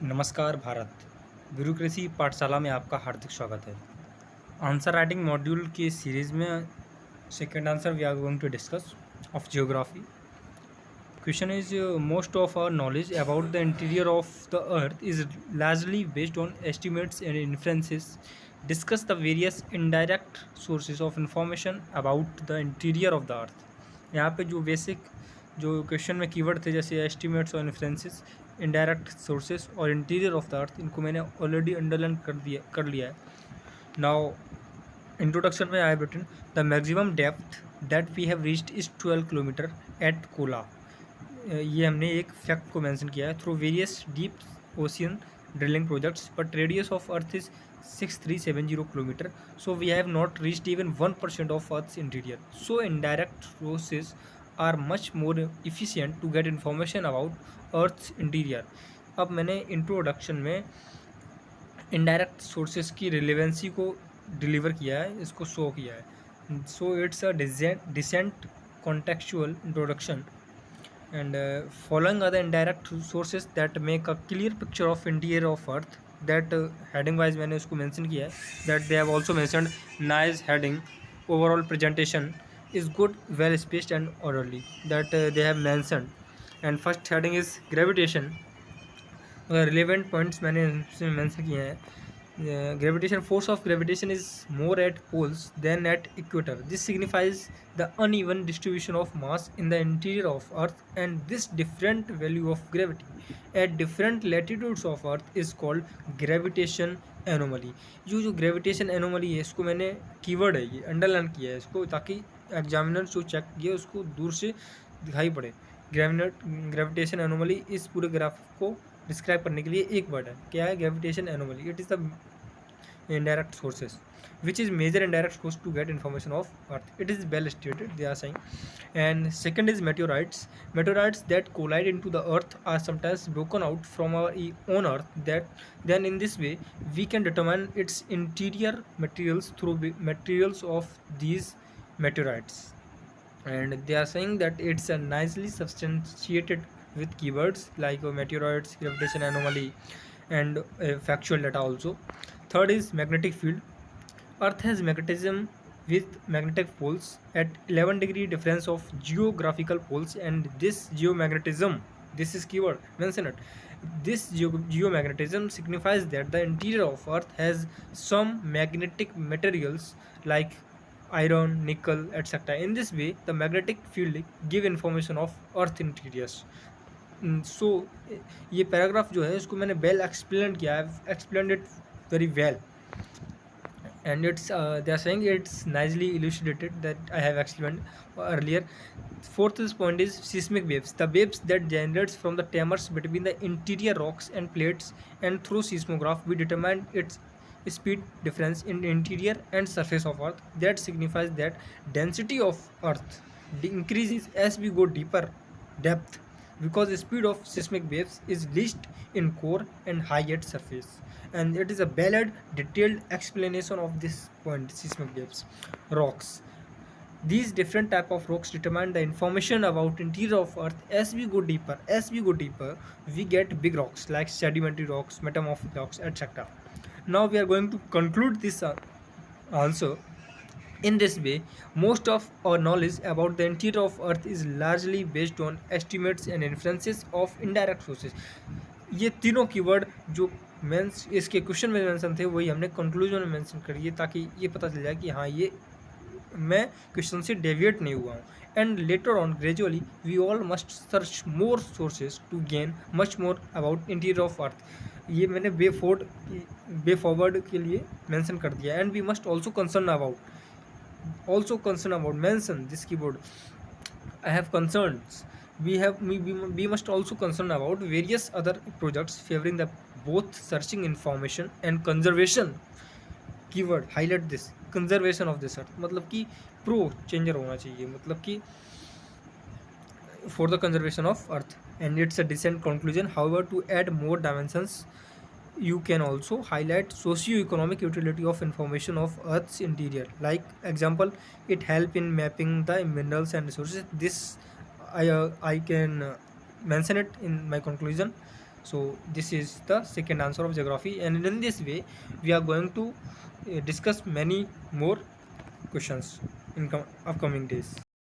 नमस्कार भारत। ब्यूरोक्रेसी पाठशाला में आपका हार्दिक स्वागत है। आंसर राइटिंग मॉड्यूल की सीरीज़ में second answer we are going to discuss of geography. Question is most of our knowledge about the interior of the earth is largely based on estimates and inferences. Discuss the various indirect sources of information about the interior of the earth. यहाँ पे जो basic जो question में keyword थे जैसे estimates और influences, indirect sources और interior of the earth, इनको मैंने ऑलरेडी अंडरलाइन कर लिया है। नाउ इंट्रोडक्शन में I have written the maximum depth that we have reached is 12 kilometre at Kola. ये हमने एक फैक्ट को मेंशन किया है through various deep ocean drilling projects, but radius of earth is 6370 kilometre, so we have not reached even 1% of earth's interior, so indirect sources are much more efficient to get information about earth's interior. अब मैंने introduction में indirect sources की relevancy को deliver किया है, इसको show किया है। So it's a decent contextual introduction and following are the indirect sources that make a clear picture of interior of earth, that heading wise मैंने उसको mention किया है, that they have also mentioned nice heading, overall presentation is good, well spaced and orderly, that they have mentioned. And first heading is gravitation. Relevant points मैंने इसमें mention किए हैं। Gravitation, force of gravitation is more at poles than at equator. This signifies the uneven distribution of mass in the interior of earth, and this different value of gravity at different latitudes of earth is called gravitation anomaly. जो gravitation anomaly है इसको मैंने keyword है ये underline किया है इसको, ताकि एग्जामिनर जो चेक किए उसको दूर से दिखाई पड़े। ग्रेविटेशन एनोमली इस पूरे ग्राफ को डिस्क्राइब करने के लिए एक वर्ड है। क्या है gravitation anomaly? It is the indirect sources which is major indirect source to get information of earth. It is well stated, they are saying. And second is meteorites that collide into the earth are sometimes broken out from our own earth, that then in this way we can determine its interior materials through materials of these meteorites. And they are saying that it's a nicely substantiated with keywords like meteoroids, gravitation anomaly, and factual data also. Third is magnetic field. Earth has magnetism with magnetic poles at 11-degree difference of geographical poles, and this geomagnetism, this is keyword, mention it. This geomagnetism signifies that the interior of Earth has some magnetic materials like iron, nickel, etc. In this way, the magnetic field give information of Earth interiors. सो ये paragraph जो है इसको मैंने well explain किया है, explain it very well, and it's they are saying it's nicely elucidated that I have explained earlier. Fourth point is seismic waves, the waves that generates from the tremors between the interior rocks and plates, and through seismograph we determine its speed difference in interior and surface of earth. That signifies that density of earth increases as we go deeper depth, because the speed of seismic waves is least in core and high at surface. And it is a valid detailed explanation of this point. Seismic waves, rocks, these different type of rocks determine the information about interior of earth. As we go deeper we get big rocks like sedimentary rocks, metamorphic rocks, etc. Now we are going to conclude this answer. In this way, most of our knowledge about the interior of earth is largely based on estimates and inferences of indirect sources. ये तीनों keyword जो mains इसके question में mention थे वही हमने conclusion में mention करिए, ताकि ये पता चल जाए कि हाँ ये मैं क्वेश्चन से डेविएट नहीं हुआ हूँ. And later on gradually we all must search more sources to gain much more about interior of earth. ये मैंने वे फॉरवर्ड के लिए मेंशन कर दिया. And we must also concern about mention this keyword. I have concerns. We must also concern about various other projects favoring the both searching information and conservation. Keyword highlight this, conservation of this earth, मतलब कि pro changer होना चाहिए, मतलब कि for the conservation of earth. And it's a decent conclusion. However, to add more dimensions, you can also highlight socio-economic utility of information of earth's interior. Like example, it help in mapping the minerals and resources. This I can mention it in my conclusion. So this is the second answer of geography, and in this way we are going to discuss many more questions in upcoming days.